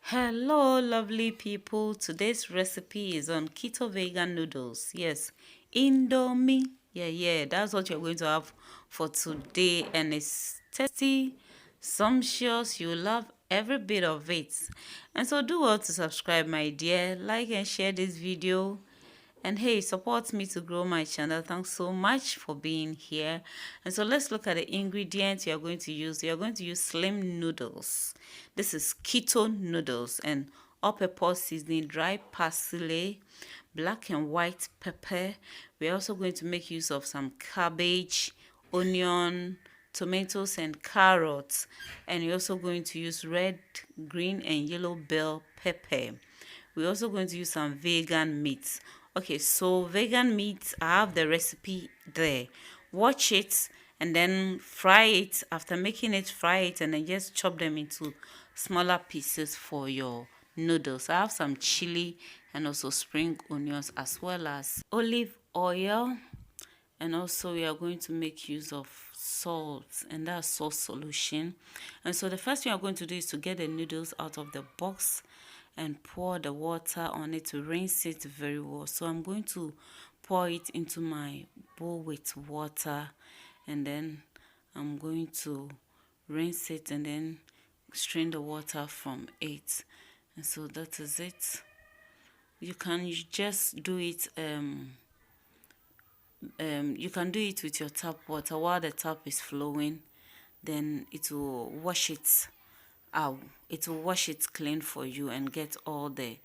Hello, lovely people. Today's recipe is on keto vegan noodles. Yes, Indomie. Yeah, that's what you're going to have for today, and it's tasty, sumptuous. You love every bit of it. And so, do well to subscribe, my dear. Like and share this video. And hey, support me to grow my channel. Thanks so much for being here. And so let's look at the ingredients you're going to use. You're going to use slim noodles. This is keto noodles and all-purpose seasoning, dry parsley, black and white pepper. We're also going to make use of some cabbage, onion, tomatoes and carrots. And you're also going to use red, green and yellow bell pepper. We're also going to use some vegan meat. Okay, so vegan meat, I have the recipe there. Watch it and then fry it. After making it, fry it and then just chop them into smaller pieces for your noodles. I have some chili and also spring onions as well as olive oil. And also we are going to make use of salt, and that's salt solution. And so the first thing we are going to do is to get the noodles out of the box and pour the water on it to rinse it very well. So I'm going to pour it into my bowl with water, and then I'm going to rinse it and then strain the water from it. And so that is it. You can just do it you can do it with your tap water while the tap is flowing. Then it will wash it out. It will wash it clean for you and get all the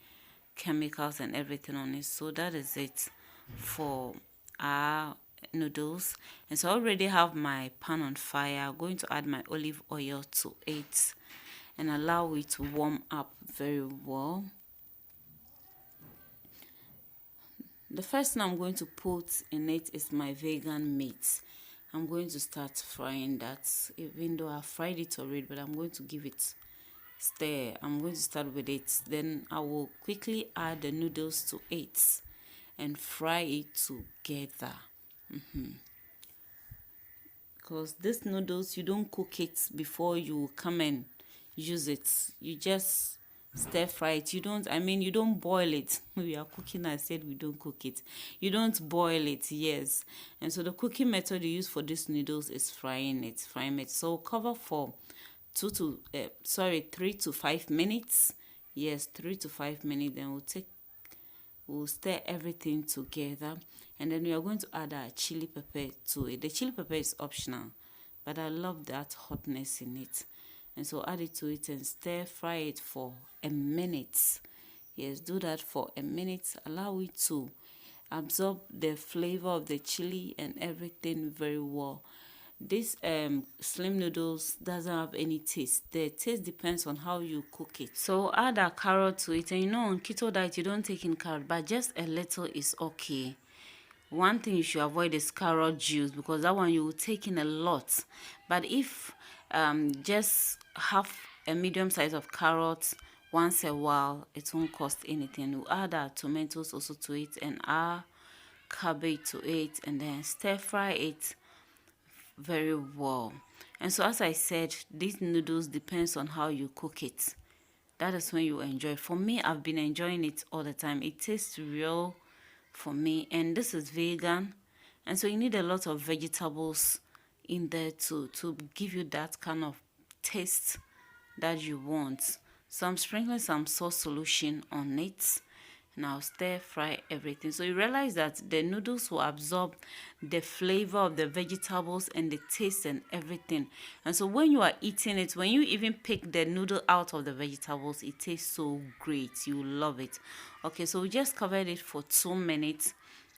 chemicals and everything on it. So that is it for our noodles. And so I already have my pan on fire. I'm going to add my olive oil to it and allow it to warm up very well. The first thing I'm going to put in it is my vegan meat. I'm going to start frying that, even though I fried it already, but I'm going to give it stir. I'm going to start with it. Then I will quickly add the noodles to it and fry it together. Because this noodles, you don't cook it before you come and use it. You just stir fry it. You don't boil it. We are cooking, I said we don't cook it. You don't boil it, yes. And so the cooking method you use for this noodles is frying it. So cover for 3 to 5 minutes. Yes, 3 to 5 minutes. Then we'll stir everything together, and then we are going to add our chili pepper to it. The chili pepper is optional, but I love that hotness in it. And so add it to it and stir fry it for a minute. Yes, do that for a minute. Allow it to absorb the flavor of the chili and everything very well. This slim noodles doesn't have any taste. The taste depends on how you cook it. So add a carrot to it, and on keto diet you don't take in carrot, but just a little is okay. One thing you should avoid is carrot juice, because that one you will take in a lot. But if just have a medium size of carrots once a while, it won't cost anything. We'll add our tomatoes also to it and our cabbage to it, and then stir fry it very well. And so as I said, these noodles depends on how you cook it. That is when you enjoy. For me, I've been enjoying it all the time. It tastes real for me, and this is vegan, and so you need a lot of vegetables in there to give you that kind of taste that you want. So I'm sprinkling some sauce solution on it. Now stir fry everything. So you realize that the noodles will absorb the flavor of the vegetables and the taste and everything. And so when you are eating it, when you even pick the noodle out of the vegetables, it tastes so great. You love it. Okay, so we just covered it for 2 minutes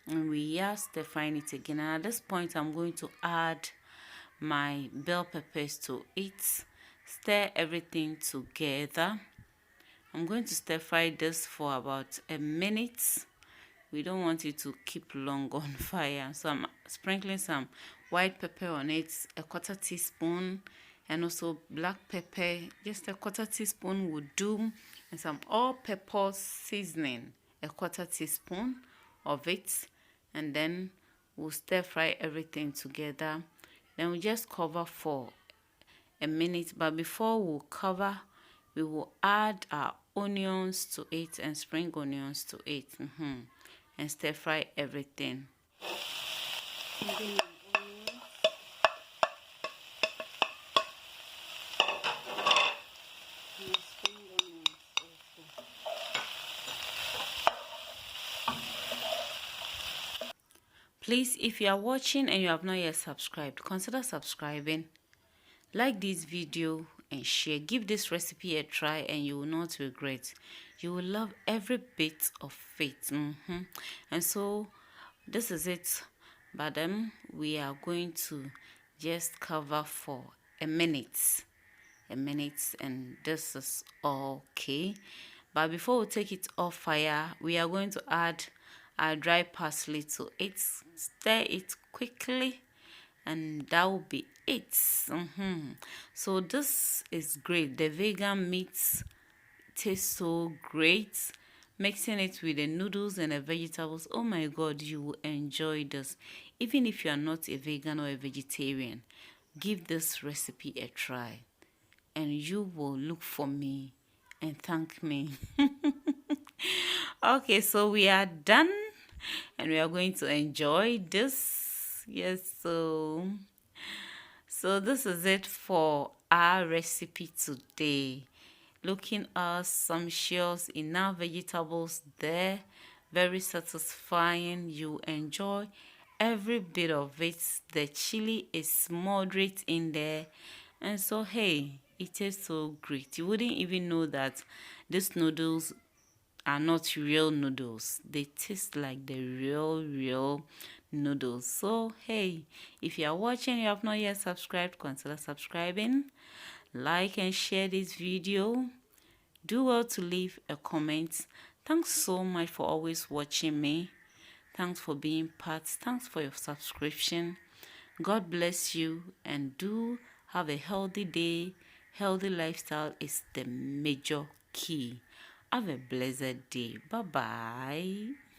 and we are stir frying it again. And at this point, I'm going to add my bell peppers to it. Stir everything together. I'm going to stir fry this for about a minute. We don't want it to keep long on fire. So I'm sprinkling some white pepper on it, a 1/4 teaspoon, and also black pepper, just a 1/4 teaspoon would do, and some all-purpose seasoning, a 1/4 teaspoon of it, and then we'll stir fry everything together. Then we just cover for a minute, but before we'll cover, we will add our onions to it and spring onions to it, and stir fry everything. Please, if you are watching and you have not yet subscribed, consider subscribing. Like this video and share. Give this recipe a try and you will not regret. You will love every bit of it. And so this is it. But then we are going to just cover for a minute. And this is okay. But before we take it off fire, we are going to add our dry parsley to it. Stir it quickly, and that will be it. So this is great. The vegan meat tastes so great. Mixing it with the noodles and the vegetables, oh my god, you will enjoy this. Even if you are not a vegan or a vegetarian, give this recipe a try and you will look for me and thank me. Okay, so we are done and we are going to enjoy this. Yes, so this is it for our recipe today. Looking at sumptuous, enough vegetables there, very satisfying. You enjoy every bit of it. The chili is moderate in there, and so hey, it tastes so great. You wouldn't even know that these noodles are not real noodles. They taste like the real noodles. So hey, if you are watching, you have not yet subscribed, consider subscribing. Like and share this video. Do well to leave a comment. Thanks so much for always watching me. Thanks for being part. Thanks for your subscription. God bless you and do have a healthy day. Healthy lifestyle is the major key. Have a blessed day. Bye-bye.